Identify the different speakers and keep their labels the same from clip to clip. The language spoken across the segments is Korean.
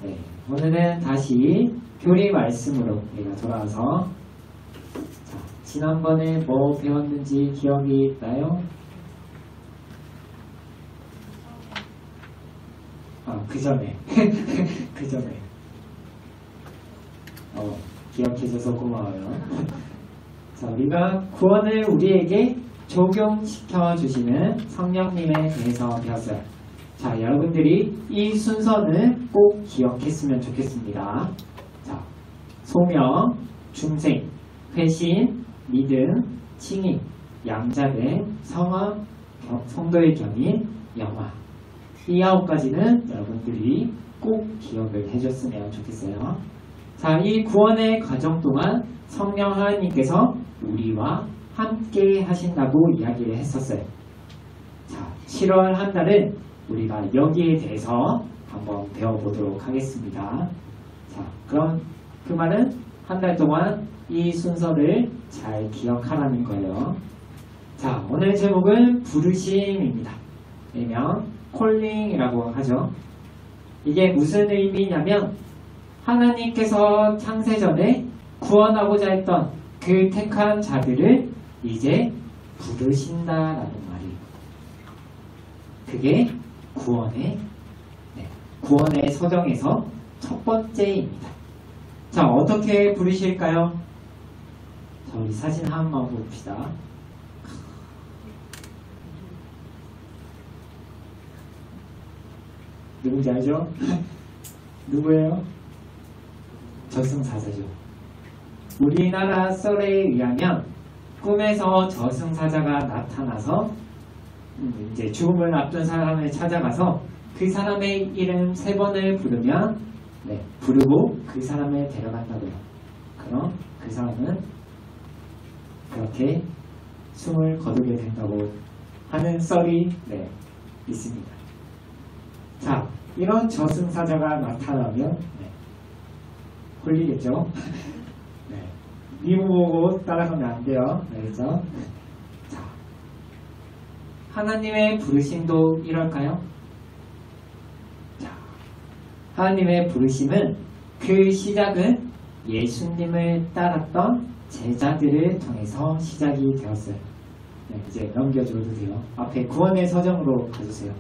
Speaker 1: 네, 오늘은 다시 교리 말씀으로 우리가 돌아와서 자, 지난번에 뭐 배웠는지 기억이 나요? 그 전에 그 전에 기억해줘서 고마워요. 자, 우리가 구원을 우리에게 적용시켜 주시는 성령님에 대해서 배웠어요. 자, 여러분들이 이 순서는 꼭 기억했으면 좋겠습니다. 자, 소명, 중생, 회신, 믿음, 칭의, 양자대, 성화, 성도의 견인, 영화. 이 9가지는 여러분들이 꼭 기억을 해줬으면 좋겠어요. 자, 이 구원의 과정 동안 성령 하나님께서 우리와 함께 하신다고 이야기를 했었어요. 자, 7월 한 달은 우리가 여기에 대해서 한번 배워보도록 하겠습니다. 자, 그럼 그 말은 한 달 동안 이 순서를 잘 기억하라는 거예요. 자, 오늘 제목은 부르심입니다. 일명 콜링이라고 하죠. 이게 무슨 의미냐면 하나님께서 창세전에 구원하고자 했던 그 택한 자들을 이제 부르신다라는 말이에요. 그게 구원의 서정에서 첫 번째입니다. 자, 어떻게 부르실까요? 자, 우리 사진 한번 봅시다. 누군지 알죠? 누구예요? 저승사자죠. 우리나라 썰에 의하면 꿈에서 저승사자가 나타나서 이제 죽음을 앞둔 사람을 찾아가서 그 사람의 이름 3번을 부르면 부르고 그 사람을 데려간다고요. 그럼 그 사람은 그렇게 숨을 거두게 된다고 하는 썰이 있습니다. 자, 이런 저승사자가 나타나면 홀리겠죠. 미국 보고 따라가면 안 돼요. 그렇죠? 자, 하나님의 부르심도 이럴까요? 자, 하나님의 부르심은 그 시작은 예수님을 따랐던 제자들을 통해서 시작이 되었어요. 이제 넘겨줘도 돼요. 앞에 구원의 서정으로 가주세요.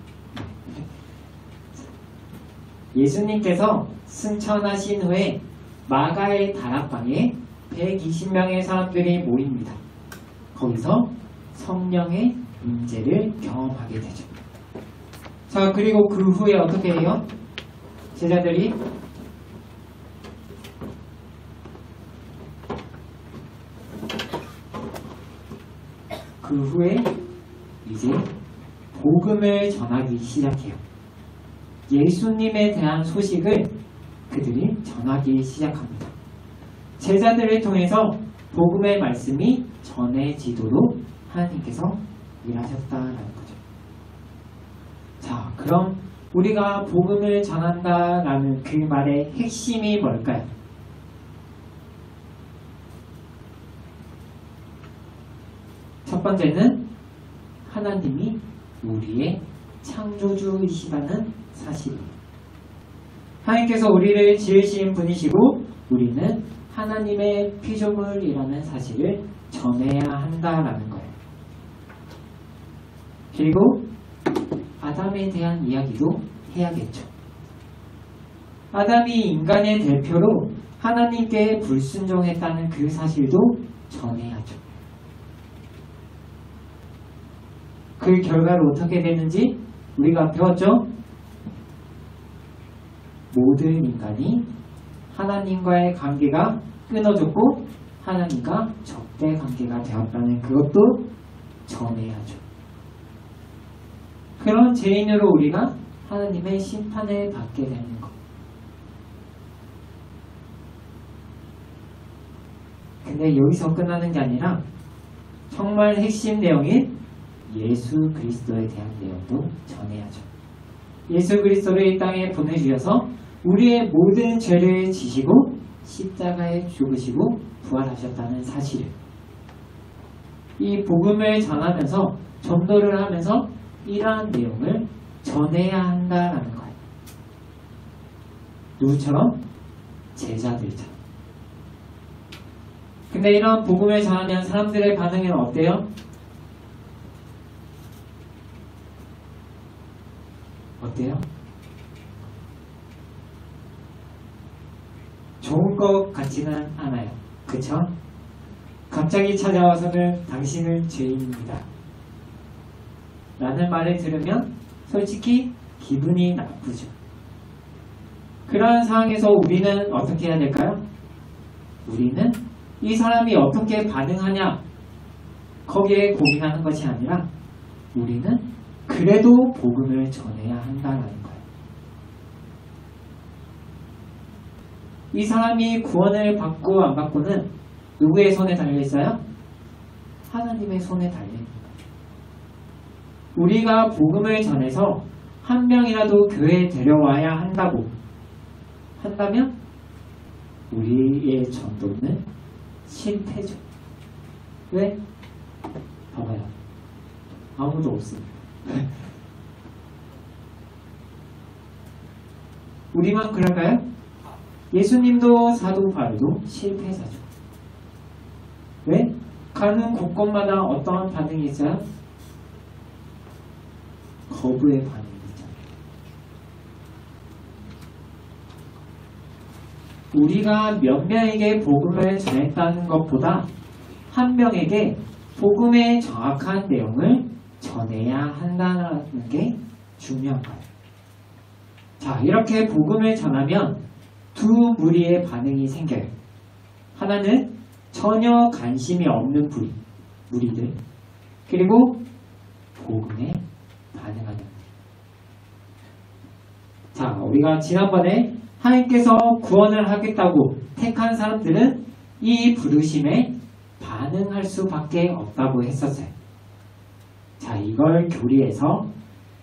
Speaker 1: 예수님께서 승천하신 후에 마가의 다락방에 120명의 사람들이 모입니다. 거기서 성령의 임재를 경험하게 되죠. 자, 그리고 그 후에 어떻게 해요? 제자들이 그 후에 이제 복음을 전하기 시작해요. 예수님에 대한 소식을 그들이 전하기 시작합니다. 제자들을 통해서 복음의 말씀이 전해지도록 하나님께서 일하셨다라는 거죠. 자, 그럼 우리가 복음을 전한다라는 그 말의 핵심이 뭘까요? 첫 번째는 하나님이 우리의 창조주이시다는 사실이에요. 하나님께서 우리를 지으신 분이시고 우리는 하나님의 피조물이라는 사실을 전해야 한다라는 거예요. 그리고 아담에 대한 이야기도 해야겠죠. 아담이 인간의 대표로 하나님께 불순종했다는 그 사실도 전해야죠. 그 결과로 어떻게 되는지 우리가 배웠죠? 모든 인간이 하나님과의 관계가 끊어졌고 하나님과 적대 관계가 되었다는 그것도 전해야죠. 그런 죄인으로 우리가 하나님의 심판을 받게 되는 것. 근데 여기서 끝나는 게 아니라 정말 핵심 내용인 예수 그리스도에 대한 내용도 전해야죠. 예수 그리스도를 이 땅에 보내주셔서 우리의 모든 죄를 지시고 십자가에 죽으시고 부활하셨다는 사실을 이 복음을 전하면서 전도를 하면서 이러한 내용을 전해야 한다라는 거예요. 누구처럼? 제자들처럼. 근데 이런 복음을 전하면 사람들의 반응은 어때요? 어때요? 좋은 것 같지는 않아요. 그쵸? 갑자기 찾아와서는 당신은 죄인입니다 라는 말을 들으면 솔직히 기분이 나쁘죠. 그러한 상황에서 우리는 어떻게 해야 될까요? 우리는 이 사람이 어떻게 반응하냐 거기에 고민하는 것이 아니라 우리는 그래도 복음을 전해야 한다는 거예요. 이 사람이 구원을 받고 안 받고는 누구의 손에 달려있어요? 하나님의 손에 달려있는 거예요. 우리가 복음을 전해서 한 명이라도 교회에 데려와야 한다고 한다면 우리의 전도는 실패죠. 왜? 봐봐요. 아무도 없습니다. 우리만 그럴까요? 예수님도 사도 바울도 실패자죠. 왜? 가는 곳곳마다 어떠한 반응이 있어요? 거부의 반응이 있잖아요. 우리가 몇 명에게 복음을 전했다는 것보다 한 명에게 복음의 정확한 내용을 전해야 한다는 게 중요한 거예요. 자, 이렇게 복음을 전하면 두 무리의 반응이 생겨요. 하나는 전혀 관심이 없는 무리들, 그리고 복음에 반응하는 무리. 자, 우리가 지난번에 하나님께서 구원을 하겠다고 택한 사람들은 이 부르심에 반응할 수밖에 없다고 했었어요. 자, 이걸 교리에서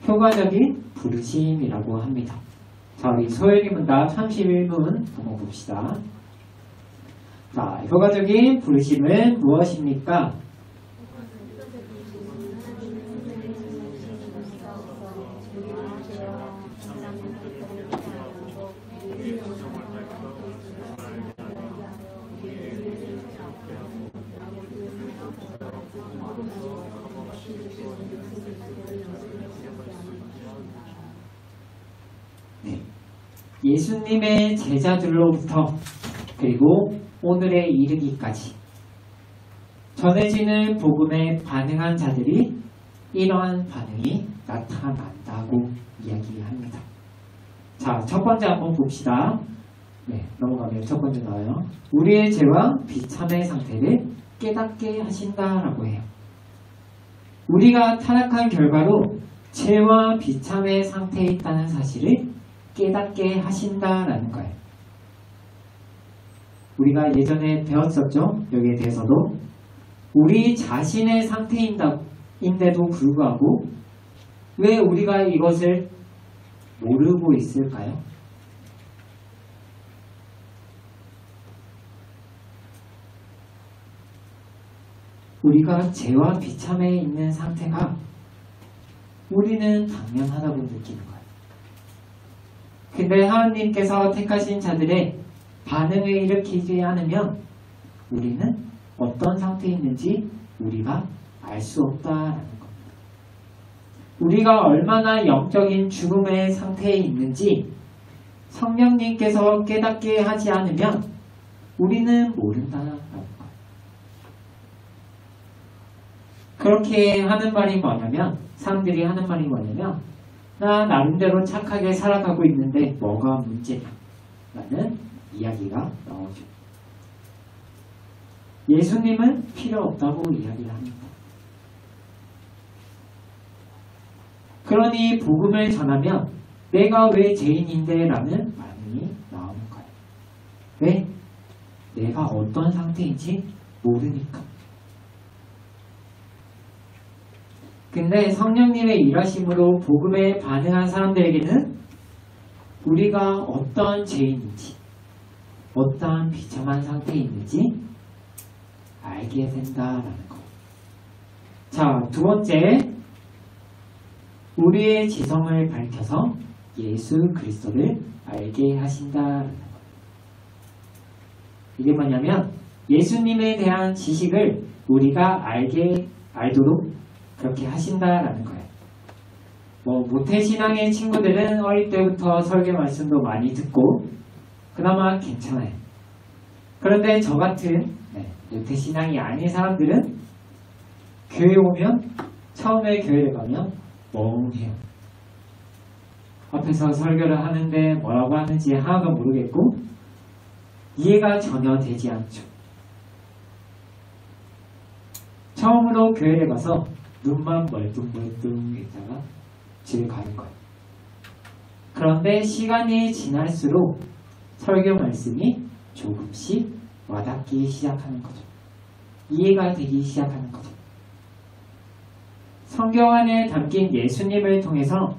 Speaker 1: 효과적인 부르심이라고 합니다. 자, 우리 소연이 문답 31문 한번 봅시다. 자, 효과적인 부르심은 무엇입니까? 예수님의 제자들로부터 그리고 오늘에 이르기까지 전해지는 복음에 반응한 자들이 이러한 반응이 나타난다고 이야기합니다. 자, 첫 번째 한번 봅시다. 네, 넘어가면 첫 번째 나와요. 우리의 죄와 비참의 상태를 깨닫게 하신다라고 해요. 우리가 타락한 결과로 죄와 비참의 상태에 있다는 사실을 깨닫게 하신다라는 거예요. 우리가 예전에 배웠었죠? 여기에 대해서도. 우리 자신의 상태인데도 불구하고 왜 우리가 이것을 모르고 있을까요? 우리가 죄와 비참에 있는 상태가 우리는 당연하다고 느끼는 거예요. 근데 하나님께서 택하신 자들의 반응을 일으키지 않으면 우리는 어떤 상태에 있는지 우리가 알 수 없다라는 겁니다. 우리가 얼마나 영적인 죽음의 상태에 있는지 성령님께서 깨닫게 하지 않으면 우리는 모른다라는 거예요. 그렇게 하는 말이 뭐냐면, 사람들이 하는 말이 뭐냐면, 나 나름대로 착하게 살아가고 있는데 뭐가 문제냐 라는 이야기가 나오죠. 예수님은 필요 없다고 이야기를 합니다. 그러니 복음을 전하면 내가 왜 죄인인데 라는 반응이 나오는 거예요. 왜? 내가 어떤 상태인지 모르니까. 근데 성령님의 일하심으로 복음에 반응한 사람들에게는 우리가 어떤 죄인인지, 어떠한 비참한 상태에 있는지 알게 된다라는 거. 자, 두 번째, 우리의 지성을 밝혀서 예수 그리스도를 알게 하신다라는 것. 이게 뭐냐면 예수님에 대한 지식을 우리가 알도록 그렇게 하신다라는 거예요. 모태신앙의 친구들은 어릴 때부터 설교 말씀도 많이 듣고 그나마 괜찮아요. 그런데 저 같은 모태신앙이 아닌 사람들은 교회 오면 처음에 교회를 가면 멍해요. 앞에서 설교를 하는데 뭐라고 하는지 하나도 모르겠고 이해가 전혀 되지 않죠. 처음으로 교회를 가서 눈만 멀뚱멀뚱 있다가 집에 가는 거예요. 그런데 시간이 지날수록 설교 말씀이 조금씩 와닿기 시작하는 거죠. 이해가 되기 시작하는 거죠. 성경 안에 담긴 예수님을 통해서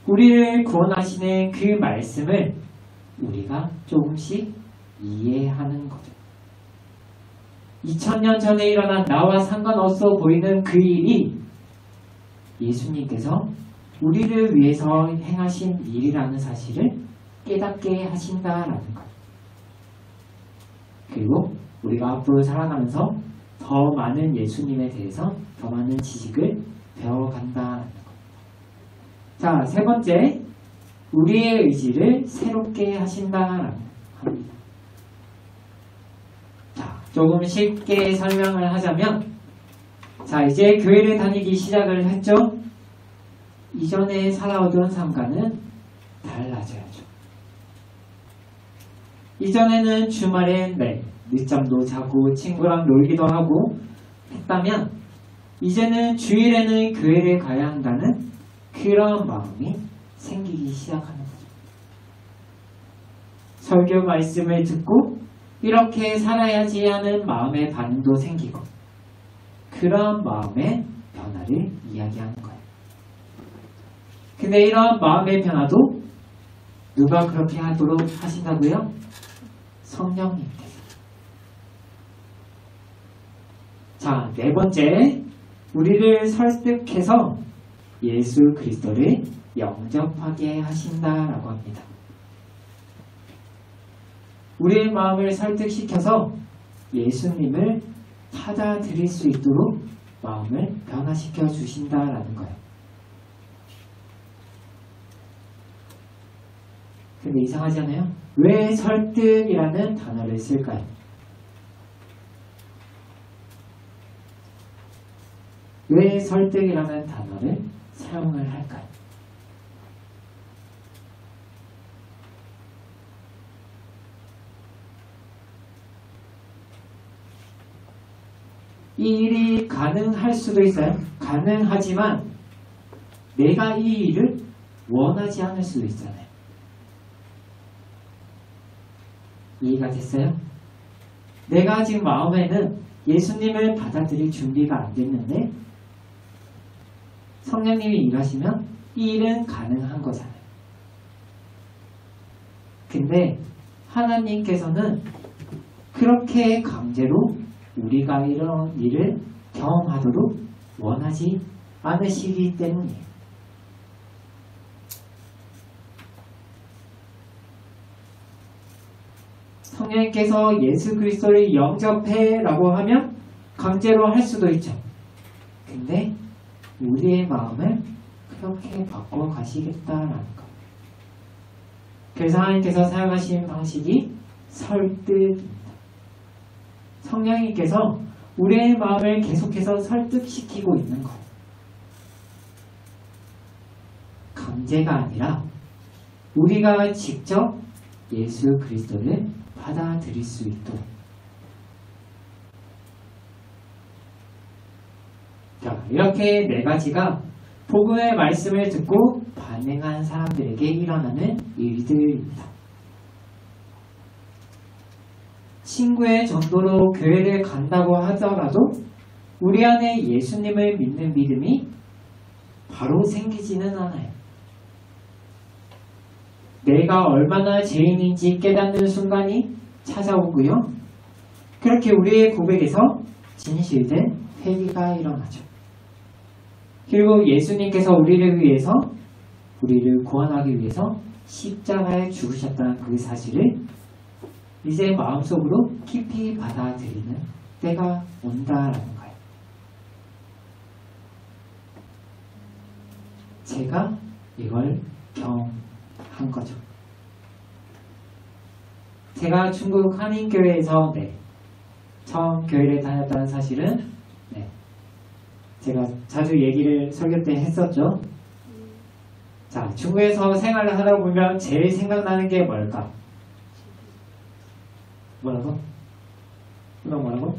Speaker 1: 우리를 구원하시는 그 말씀을 우리가 조금씩 이해하는 거죠. 2000년 전에 일어난 나와 상관없어 보이는 그 일이 예수님께서 우리를 위해서 행하신 일이라는 사실을 깨닫게 하신다라는 것. 그리고 우리가 앞으로 살아가면서 더 많은 예수님에 대해서 더 많은 지식을 배워간다라는 것. 자, 세 번째, 우리의 의지를 새롭게 하신다라는 합니다. 자, 조금 쉽게 설명을 하자면, 자, 이제 교회를 다니기 시작을 했죠? 이전에 살아오던 삶과는 달라져야죠. 이전에는 주말엔 늦잠도 자고 친구랑 놀기도 하고 했다면 이제는 주일에는 교회를 가야 한다는 그런 마음이 생기기 시작하는 거죠. 설교 말씀을 듣고 이렇게 살아야지 하는 마음의 반응도 생기고 그런 마음의 변화를 이야기하는 거예요. 근데 이런 마음의 변화도 누가 그렇게 하도록 하신다고요? 성령님께서. 자, 네 번째, 우리를 설득해서 예수 그리스도를 영접하게 하신다라고 합니다. 우리의 마음을 설득시켜서 예수님을 받아들일 수 있도록 마음을 변화시켜 주신다라는 거예요. 근데 이상하지 않아요? 왜 설득이라는 단어를 쓸까요? 왜 설득이라는 단어를 사용을 할까요? 이 일이 가능할 수도 있어요. 가능하지만 내가 이 일을 원하지 않을 수도 있잖아요. 이해가 됐어요? 내가 지금 마음에는 예수님을 받아들일 준비가 안 됐는데 성령님이 일하시면 이 일은 가능한 거잖아요. 근데 하나님께서는 그렇게 강제로 우리가 이런 일을 경험하도록 원하지 않으시기 때문이에요. 성령님께서 예수 그리스도를 영접해 라고 하면 강제로 할 수도 있죠. 근데 우리의 마음을 그렇게 바꿔 가시겠다라는 것. 그래서 하나님께서 사용하신 방식이 설득입니다. 성령님께서 우리의 마음을 계속해서 설득시키고 있는 거예요. 강제가 아니라 우리가 직접 예수 그리스도를 받아들일 수 있도록. 자, 이렇게 네 가지가 복음의 말씀을 듣고 반응한 사람들에게 일어나는 일들입니다. 친구의 전도로 교회를 간다고 하더라도 우리 안에 예수님을 믿는 믿음이 바로 생기지는 않아요. 내가 얼마나 죄인인지 깨닫는 순간이 찾아오고요. 그렇게 우리의 고백에서 진실된 회개가 일어나죠. 그리고 예수님께서 우리를 위해서 우리를 구원하기 위해서 십자가에 죽으셨다는 그 사실을 이제 마음속으로 깊이 받아들이는 때가 온다라는 거예요. 제가 이걸 경험한 거죠. 제가 중국 한인교회에서 처음 교회를 다녔다는 사실은 제가 자주 얘기를 설교 때 했었죠. 자, 중국에서 생활을 하다 보면 제일 생각나는 게 뭘까? 뭐라고? 이거 뭐라고?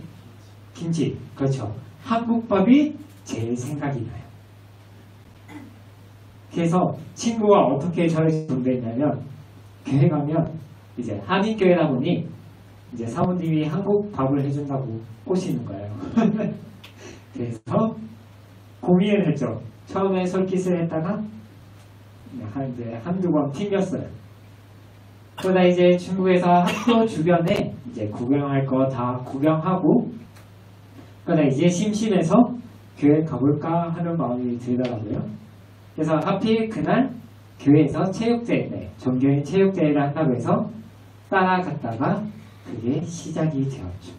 Speaker 1: 김치. 그렇죠. 한국밥이 제일 생각이 나요. 그래서 친구가 어떻게 저를 존대했냐면 교회 가면 이제 한인교회다 보니 이제 사모님이 한국밥을 해준다고 꼬시는 거예요. 그래서 고민을 했죠. 처음에 솔깃을 했다가 이제 한두 번 튕겼어요. 그러다 이제 중국에서 학교 주변에 이제 구경할 거 다 구경하고 그러다 이제 심심해서 교회 가볼까 하는 마음이 들더라고요. 그래서 하필 그날 교회에서 체육대회, 종교인 체육대회를 한다고 해서 따라갔다가 그게 시작이 되었죠.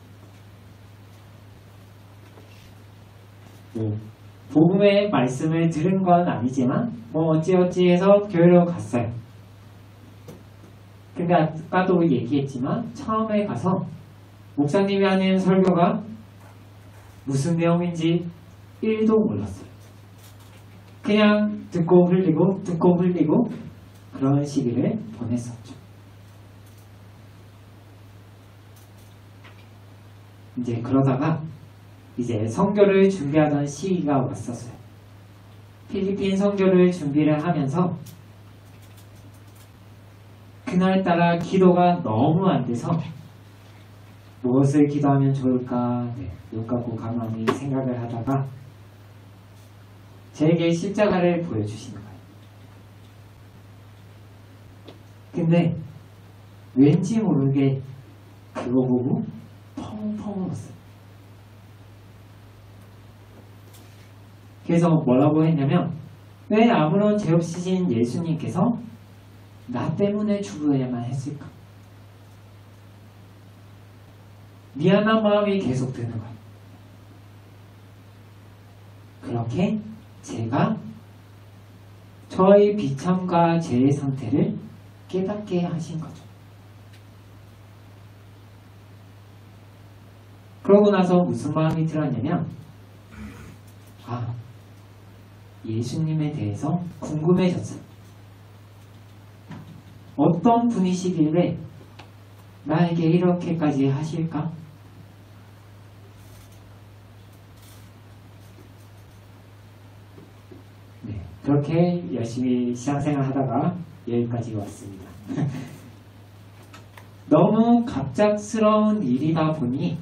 Speaker 1: 복음의 말씀을 들은 건 아니지만 어찌어찌 해서 교회로 갔어요. 근데 아까도 얘기했지만 처음에 가서 목사님이 하는 설교가 무슨 내용인지 1도 몰랐어요. 그냥 듣고 흘리고 그런 시기를 보냈었죠. 이제 그러다가 이제 선교를 준비하던 시기가 왔었어요. 필리핀 선교를 준비를 하면서 그날따라 기도가 너무 안 돼서 무엇을 기도하면 좋을까 눈 감고 가만히 생각을 하다가 제게 십자가를 보여주시는 거예요. 근데 왠지 모르게 그거 보고 펑펑 울었어요. 그래서 뭐라고 했냐면 왜 아무런 죄 없으신 예수님께서 나 때문에 죽어야만 했을까? 미안한 마음이 계속 드는 거예요. 그렇게 제가 저의 비참과 죄의 상태를 깨닫게 하신 거죠. 그러고 나서 무슨 마음이 들었냐면 예수님에 대해서 궁금해졌어요. 어떤 분이시길래 나에게 이렇게까지 하실까? 그렇게 열심히 신앙생활 하다가 여기까지 왔습니다. 너무 갑작스러운 일이다 보니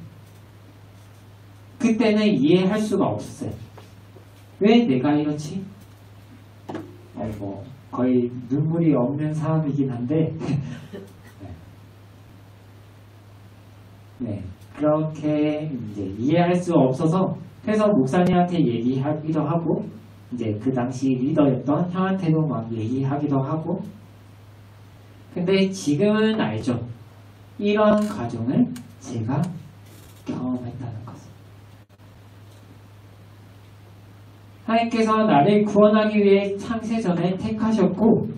Speaker 1: 그때는 이해할 수가 없었어요. 왜 내가 이렇지? 거의 눈물이 없는 사람이긴 한데 그렇게 이제 이해할 수 없어서 그래서 목사님한테 얘기하기도 하고 이제 그 당시 리더였던 형한테도 막 얘기하기도 하고 근데 지금은 알죠. 이런 과정을 제가 경험했다는 것을. 하나님께서 나를 구원하기 위해 창세전에 택하셨고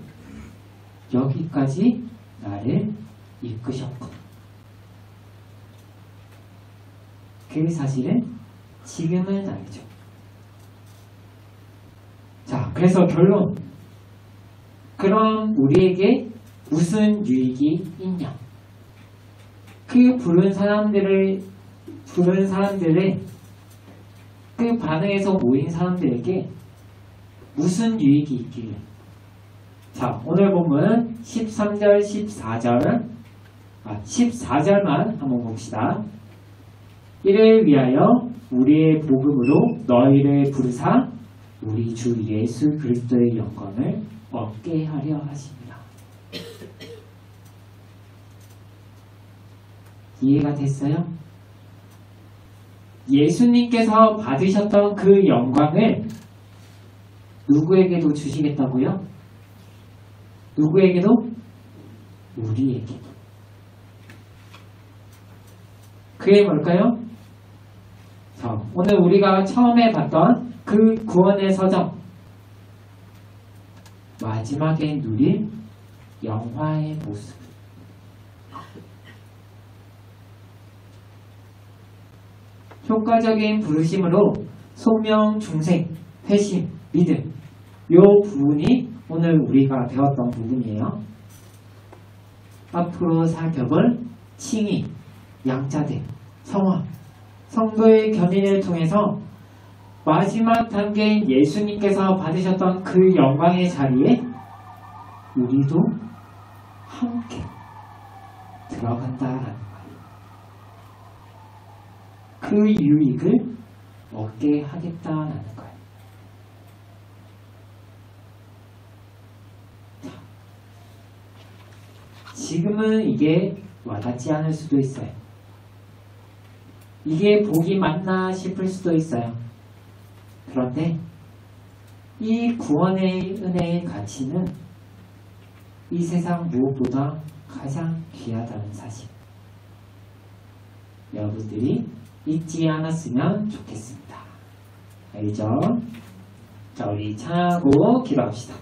Speaker 1: 여기까지 나를 이끄셨고 그 사실은 지금은 알죠. 자, 그래서 결론. 그럼 우리에게 무슨 유익이 있냐? 그 부른 사람들의 그 반응에서 모인 사람들에게 무슨 유익이 있길래? 자, 오늘 본문은 13절, 14절만 한번 봅시다. 이를 위하여 우리의 복음으로 너희를 부르사 우리 주 예수 그리스도의 영광을 얻게 하려 하십니다. 이해가 됐어요? 예수님께서 받으셨던 그 영광을 누구에게도 주시겠다고요? 누구에게도? 우리에게도. 그게 뭘까요? 자, 오늘 우리가 처음에 봤던 그 구원의 서정, 마지막에 누릴 영화의 모습. 효과적인 부르심으로 소명, 중생, 회심, 믿음, 요 부분이 오늘 우리가 배웠던 부분이에요. 앞으로 사격을 칭의, 양자대, 성화, 성도의 견인을 통해서 마지막 단계인 예수님께서 받으셨던 그 영광의 자리에 우리도 함께 들어간다라는 거예요. 그 유익을 얻게 하겠다라는 거예요. 자, 지금은 이게 와닿지 않을 수도 있어요. 이게 복이 맞나 싶을 수도 있어요. 그런데 이 구원의 은혜의 가치는 이 세상 무엇보다 가장 귀하다는 사실, 여러분들이 잊지 않았으면 좋겠습니다. 알죠? 자, 우리 찬양하고 기도합시다.